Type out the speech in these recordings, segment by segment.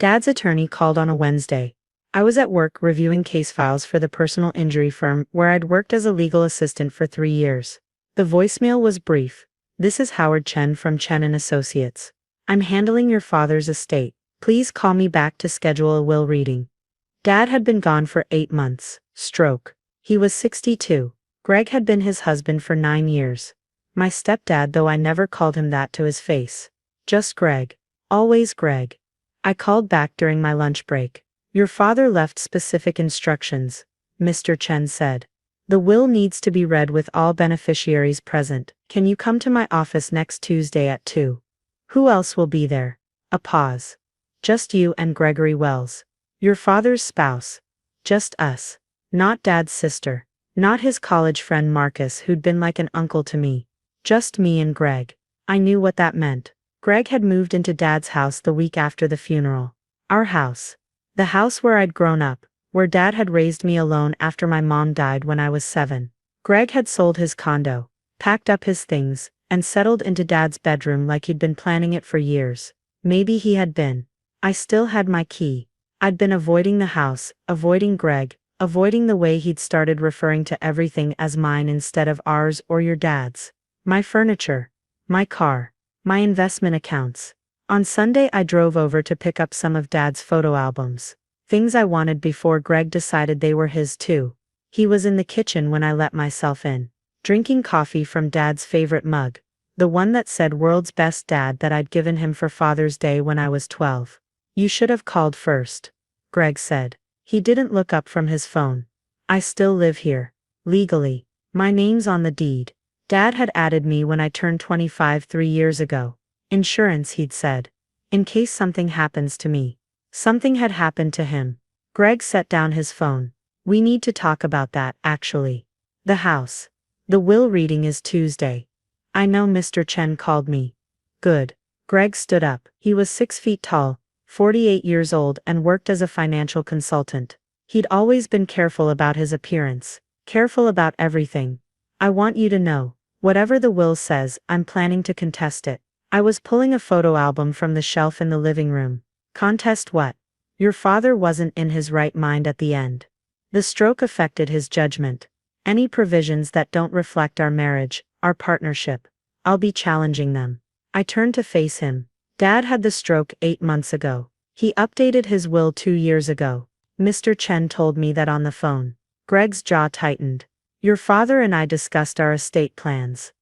Dad's attorney called on a Wednesday. I was at work reviewing case files for the personal injury firm where I'd worked as a legal assistant for 3 years. The voicemail was brief. This is Howard Chen from Chen and Associates. I'm handling your father's estate. Please call me back to schedule a will reading. Dad had been gone for 8 months. Stroke. He was 62. Greg had been his husband for 9 years. My stepdad, though I never called him that to his face. Just Greg. Always Greg. I called back during my lunch break. Your father left specific instructions, Mr. Chen said. The will needs to be read with all beneficiaries present. Can you come to my office next Tuesday at 2? Who else will be there? A pause. Just you and Gregory Wells. Your father's spouse. Just us. Not Dad's sister. Not his college friend Marcus, who'd been like an uncle to me. Just me and Greg. I knew what that meant. Greg had moved into Dad's house the week after the funeral. Our house. The house where I'd grown up, where Dad had raised me alone after my mom died when I was 7. Greg had sold his condo, packed up his things, and settled into Dad's bedroom like he'd been planning it for years. Maybe he had been. I still had my key. I'd been avoiding the house, avoiding Greg, avoiding the way he'd started referring to everything as mine instead of ours or your dad's. My furniture. My car. My investment accounts. On Sunday I drove over to pick up some of Dad's photo albums. Things I wanted before Greg decided they were his too. He was in the kitchen when I let myself in, drinking coffee from Dad's favorite mug, the one that said "World's Best Dad" that I'd given him for Father's Day when I was 12. You should have called first, Greg said. He didn't look up from his phone. I still live here. Legally. My name's on the deed. Dad had added me when I turned 25 3 years ago. Insurance, he'd said. In case something happens to me. Something had happened to him. Greg set down his phone. We need to talk about that, actually. The house. The will reading is Tuesday. I know Mr. Chen called me. Good. Greg stood up. He was 6 feet tall, 48 years old, and worked as a financial consultant. He'd always been careful about his appearance. Careful about everything. I want you to know. Whatever the will says, I'm planning to contest it. I was pulling a photo album from the shelf in the living room. Contest what? Your father wasn't in his right mind at the end. The stroke affected his judgment. Any provisions that don't reflect our marriage, our partnership, I'll be challenging them. I turned to face him. Dad had the stroke 8 months ago. He updated his will 2 years ago. Mr. Chen told me that on the phone. Greg's jaw tightened. Your father and I discussed our estate plans.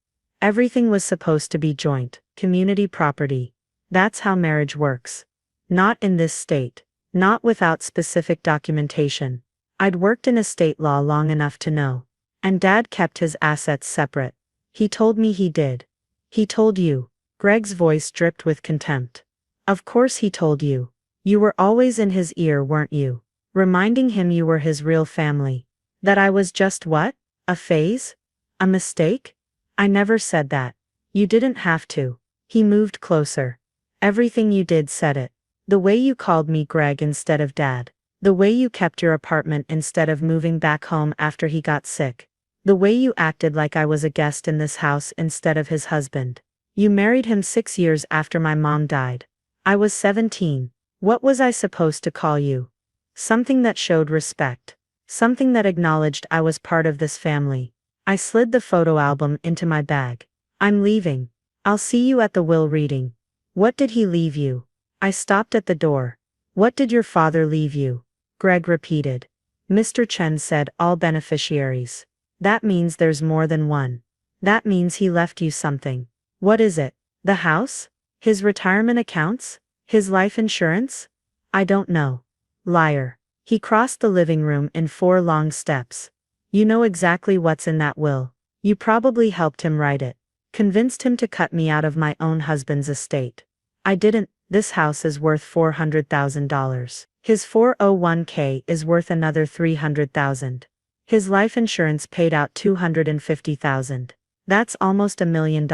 Everything was supposed to be joint, community property. That's how marriage works. Not in this state. Not without specific documentation. I'd worked in estate law long enough to know. And Dad kept his assets separate. He told me he did. He told you. Greg's voice dripped with contempt. Of course he told you. You were always in his ear, weren't you? Reminding him you were his real family. That I was just what? A phase? A mistake? I never said that. You didn't have to. He moved closer. Everything you did said it. The way you called me Greg instead of Dad. The way you kept your apartment instead of moving back home after he got sick. The way you acted like I was a guest in this house instead of his husband. You married him 6 years after my mom died. I was 17. What was I supposed to call you? Something that showed respect. Something that acknowledged I was part of this family. I slid the photo album into my bag. I'm leaving. I'll see you at the will reading. What did he leave you? I stopped at the door. What did your father leave you? Greg repeated. Mr. Chen said all beneficiaries. That means there's more than one. That means he left you something. What is it? The house? His retirement accounts? His life insurance? I don't know. Liar. He crossed the living room in 4 long steps. You know exactly what's in that will. You probably helped him write it. Convinced him to cut me out of my own husband's estate. I didn't. This house is worth $400,000. His 401k is worth another $300,000. His life insurance paid out $250,000. That's almost $1 million.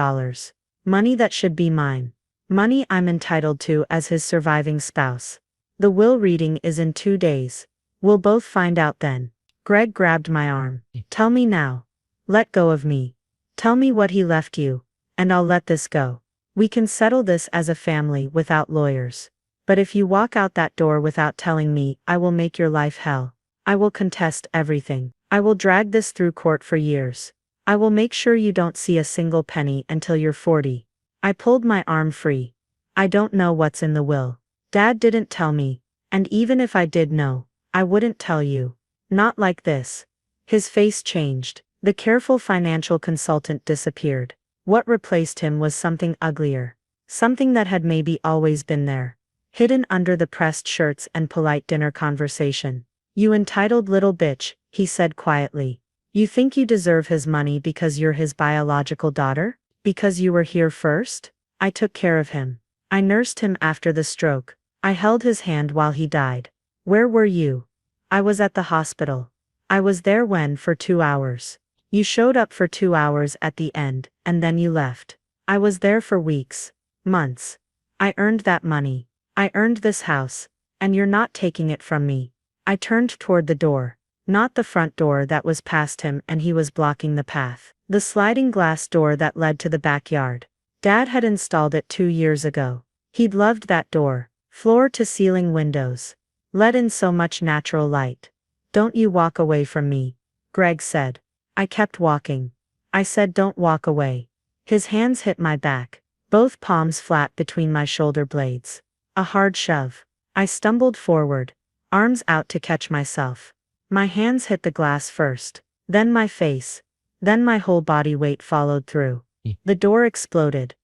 Money that should be mine. Money I'm entitled to as his surviving spouse. The will reading is in 2 days. We'll both find out then. Greg grabbed my arm. Tell me now. Let go of me. Tell me what he left you, and I'll let this go. We can settle this as a family without lawyers. But if you walk out that door without telling me, I will make your life hell. I will contest everything. I will drag this through court for years. I will make sure you don't see a single penny until you're 40. I pulled my arm free. I don't know what's in the will. Dad didn't tell me. And even if I did know, I wouldn't tell you. Not like this. His face changed. The careful financial consultant disappeared. What replaced him was something uglier. Something that had maybe always been there. Hidden under the pressed shirts and polite dinner conversation. You entitled little bitch, he said quietly. You think you deserve his money because you're his biological daughter? Because you were here first? I took care of him. I nursed him after the stroke. I held his hand while he died. Where were you? I was at the hospital. I was there when for 2 hours. You showed up for 2 hours at the end, and then you left. I was there for weeks. Months. I earned that money. I earned this house. And you're not taking it from me. I turned toward the door. Not the front door that was past him and he was blocking the path. The sliding glass door that led to the backyard. Dad had installed it 2 years ago. He'd loved that door. Floor-to-ceiling windows. Let in so much natural light. Don't you walk away from me, Greg said. I kept walking. I said don't walk away. His hands hit my back. Both palms flat between my shoulder blades. A hard shove. I stumbled forward. Arms out to catch myself. My hands hit the glass first. Then my face. Then my whole body weight followed through. The door exploded.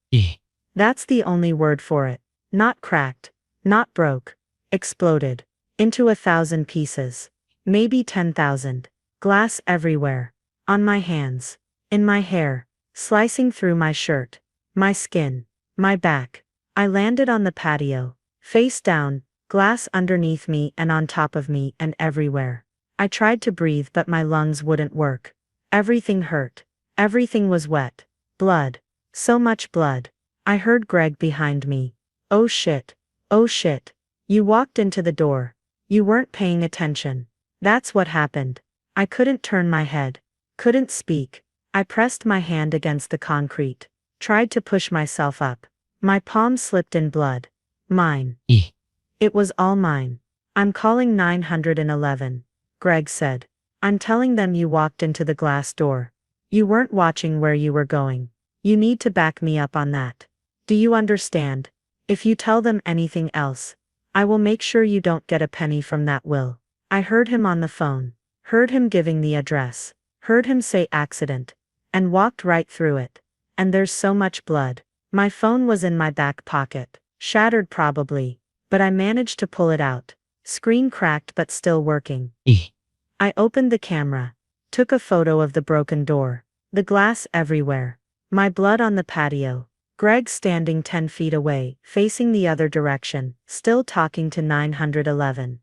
That's the only word for it. Not cracked. Not broke. Exploded. Into 1,000 pieces. Maybe 10,000. Glass everywhere. On my hands. In my hair. Slicing through my shirt. My skin. My back. I landed on the patio. Face down. Glass underneath me and on top of me and everywhere. I tried to breathe but my lungs wouldn't work. Everything hurt. Everything was wet. Blood. So much blood. I heard Greg behind me. Oh shit. Oh shit. You walked into the door. You weren't paying attention. That's what happened. I couldn't turn my head. Couldn't speak. I pressed my hand against the concrete. Tried to push myself up. My palm slipped in blood. Mine. It was all mine. I'm calling 911, Greg said. I'm telling them you walked into the glass door. You weren't watching where you were going. You need to back me up on that. Do you understand? If you tell them anything else, I will make sure you don't get a penny from that will. I heard him on the phone. Heard him giving the address. Heard him say accident. And walked right through it. And there's so much blood. My phone was in my back pocket. Shattered probably. But I managed to pull it out. Screen cracked but still working. I opened the camera. Took a photo of the broken door. The glass everywhere. My blood on the patio. Greg standing 10 feet away, facing the other direction, still talking to 911.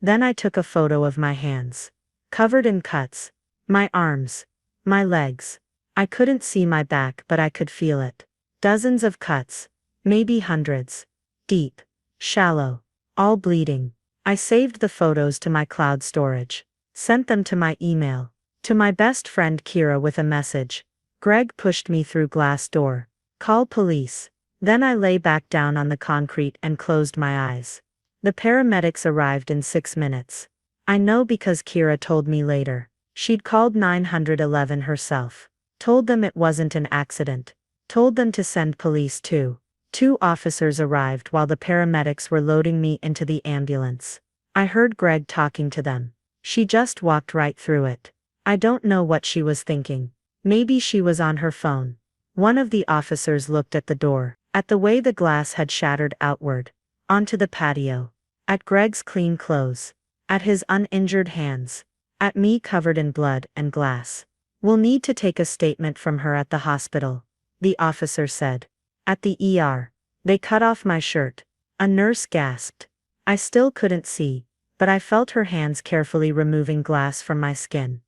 Then I took a photo of my hands. Covered in cuts. My arms. My legs. I couldn't see my back but I could feel it. Dozens of cuts. Maybe hundreds. Deep. Shallow. All bleeding. I saved the photos to my cloud storage. Sent them to my email. To my best friend Kira with a message. Greg pushed me through glass door. Call police. Then I lay back down on the concrete and closed my eyes. The paramedics arrived in 6 minutes. I know because Kira told me later. She'd called 911 herself. Told them it wasn't an accident. Told them to send police too. 2 officers arrived while the paramedics were loading me into the ambulance. I heard Greg talking to them. She just walked right through it. I don't know what she was thinking. Maybe she was on her phone. One of the officers looked at the door, at the way the glass had shattered outward, onto the patio, at Greg's clean clothes, at his uninjured hands, at me covered in blood and glass. We'll need to take a statement from her at the hospital, the officer said. At the ER. They cut off my shirt. A nurse gasped. I still couldn't see, but I felt her hands carefully removing glass from my skin.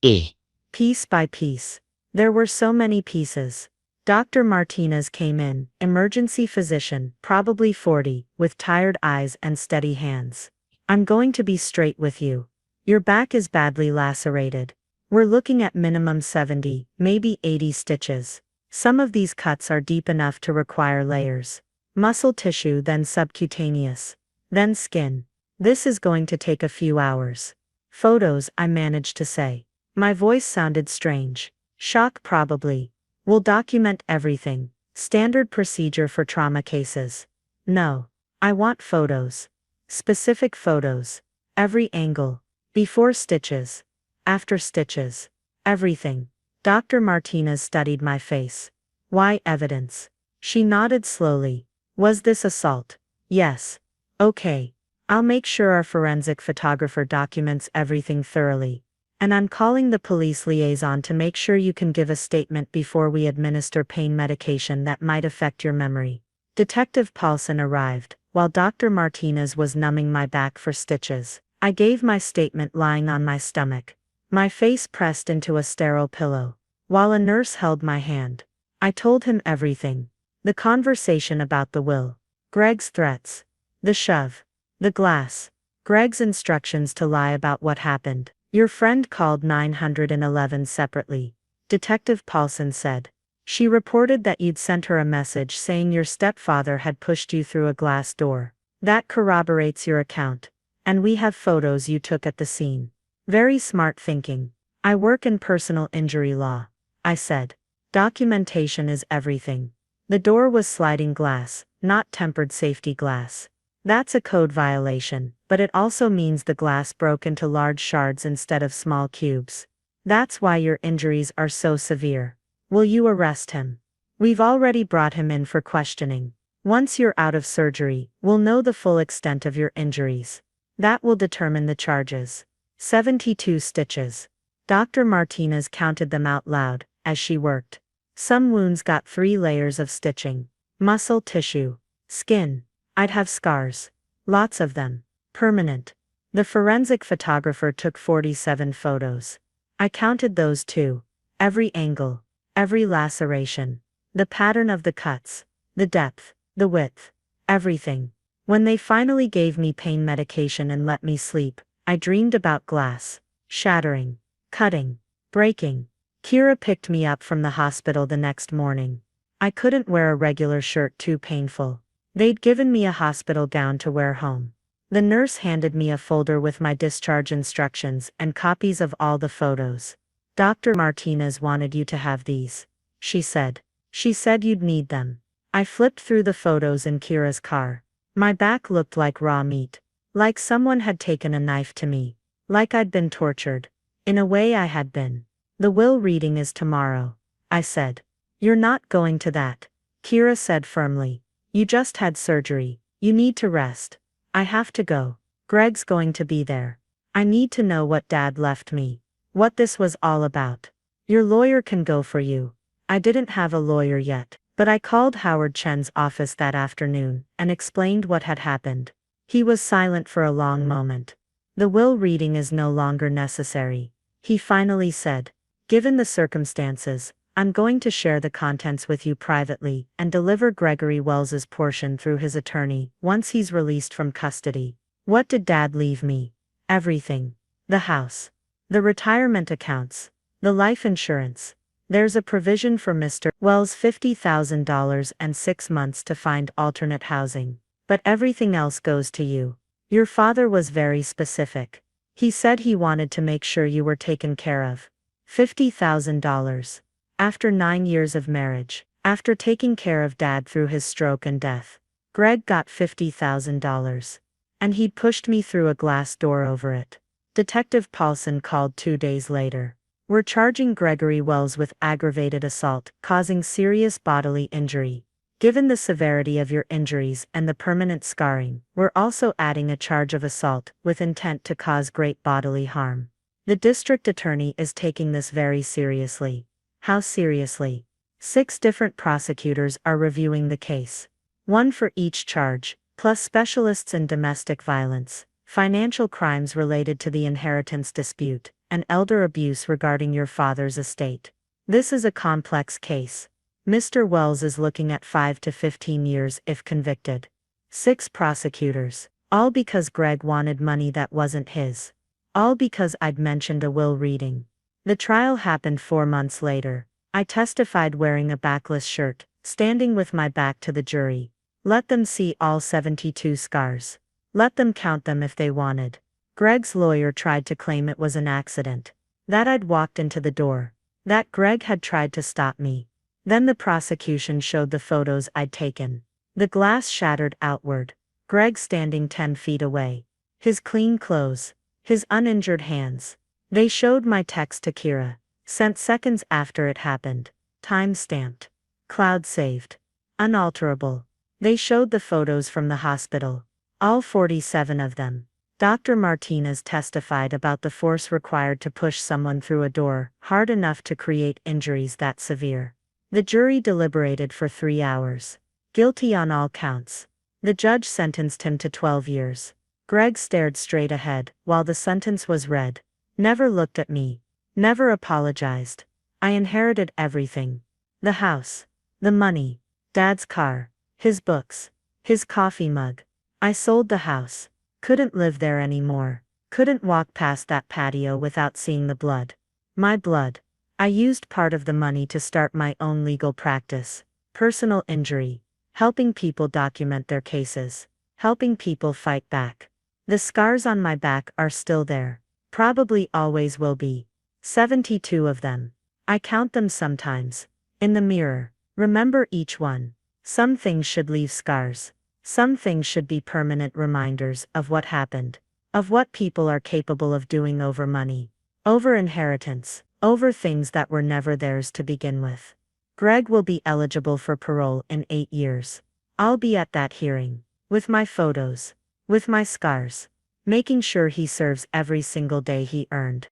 Piece by piece. There were so many pieces. Dr. Martinez came in, emergency physician, probably 40, with tired eyes and steady hands. I'm going to be straight with you. Your back is badly lacerated. We're looking at minimum 70, maybe 80 stitches. Some of these cuts are deep enough to require layers. Muscle tissue then subcutaneous. Then skin. This is going to take a few hours. Photos, I managed to say. My voice sounded strange. Shock probably. We'll document everything. Standard procedure for trauma cases. No. I want photos. Specific photos. Every angle. Before stitches. After stitches. Everything. Dr. Martinez studied my face. Why evidence? She nodded slowly. Was this assault? Yes. Okay. I'll make sure our forensic photographer documents everything thoroughly. And I'm calling the police liaison to make sure you can give a statement before we administer pain medication that might affect your memory. Detective Paulson arrived, while Dr. Martinez was numbing my back for stitches. I gave my statement lying on my stomach, my face pressed into a sterile pillow, while a nurse held my hand. I told him everything. The conversation about the will. Greg's threats. The shove. The glass. Greg's instructions to lie about what happened. Your friend called 911 separately. Detective Paulson said. She reported that you'd sent her a message saying your stepfather had pushed you through a glass door. That corroborates your account. And we have photos you took at the scene. Very smart thinking. I work in personal injury law. I said. Documentation is everything. The door was sliding glass, not tempered safety glass. That's a code violation, but it also means the glass broke into large shards instead of small cubes. That's why your injuries are so severe. Will you arrest him? We've already brought him in for questioning. Once you're out of surgery, we'll know the full extent of your injuries. That will determine the charges. 72 stitches. Dr. Martinez counted them out loud, as she worked. Some wounds got 3 layers of stitching. Muscle tissue. Skin. I'd have scars. Lots of them. Permanent. The forensic photographer took 47 photos. I counted those too. Every angle. Every laceration. The pattern of the cuts. The depth. The width. Everything. When they finally gave me pain medication and let me sleep, I dreamed about glass. Shattering. Cutting. Breaking. Kira picked me up from the hospital the next morning. I couldn't wear a regular shirt, too painful. They'd given me a hospital gown to wear home. The nurse handed me a folder with my discharge instructions and copies of all the photos. Dr. Martinez wanted you to have these. She said. She said you'd need them. I flipped through the photos in Kira's car. My back looked like raw meat. Like someone had taken a knife to me. Like I'd been tortured. In a way I had been. The will reading is tomorrow. I said. You're not going to that. Kira said firmly. You just had surgery. You need to rest. I have to go. Greg's going to be there. I need to know what Dad left me. What this was all about. Your lawyer can go for you. I didn't have a lawyer yet, but I called Howard Chen's office that afternoon and explained what had happened. He was silent for a long moment. The will reading is no longer necessary. He finally said. Given the circumstances, I'm going to share the contents with you privately and deliver Gregory Wells's portion through his attorney once he's released from custody. What did Dad leave me? Everything. The house. The retirement accounts. The life insurance. There's a provision for Mr. Wells $50,000 and 6 months to find alternate housing. But everything else goes to you. Your father was very specific. He said he wanted to make sure you were taken care of. $50,000. After 9 years of marriage, after taking care of Dad through his stroke and death, Greg got $50,000. And he'd pushed me through a glass door over it. Detective Paulson called 2 days later. We're charging Gregory Wells with aggravated assault, causing serious bodily injury. Given the severity of your injuries and the permanent scarring, we're also adding a charge of assault with intent to cause great bodily harm. The district attorney is taking this very seriously. How seriously? 6 different prosecutors are reviewing the case. 1 for each charge, plus specialists in domestic violence, financial crimes related to the inheritance dispute, and elder abuse regarding your father's estate. This is a complex case. Mr. Wells is looking at 5 to 15 years if convicted. 6 prosecutors, all because Greg wanted money that wasn't his. All because I'd mentioned a will reading. The trial happened 4 months later. I testified wearing a backless shirt, standing with my back to the jury. Let them see all 72 scars. Let them count them if they wanted. Greg's lawyer tried to claim it was an accident. That I'd walked into the door. That Greg had tried to stop me. Then the prosecution showed the photos I'd taken. The glass shattered outward. Greg standing 10 feet away. His clean clothes. His uninjured hands. They showed my text to Kira. Sent seconds after it happened. Time stamped. Cloud saved. Unalterable. They showed the photos from the hospital. All 47 of them. Dr. Martinez testified about the force required to push someone through a door, hard enough to create injuries that severe. The jury deliberated for 3 hours. Guilty on all counts. The judge sentenced him to 12 years. Greg stared straight ahead while the sentence was read. Never looked at me. Never apologized. I inherited everything. The house. The money. Dad's car. His books. His coffee mug. I sold the house. Couldn't live there anymore. Couldn't walk past that patio without seeing the blood. My blood. I used part of the money to start my own legal practice. Personal injury. Helping people document their cases. Helping people fight back. The scars on my back are still there. Probably always will be. 72 of them. I count them sometimes. In the mirror. Remember each one. Some things should leave scars. Some things should be permanent reminders of what happened. Of what people are capable of doing over money. Over inheritance. Over things that were never theirs to begin with. Greg will be eligible for parole in 8 years. I'll be at that hearing. With my photos. With my scars. Making sure he serves every single day he earned.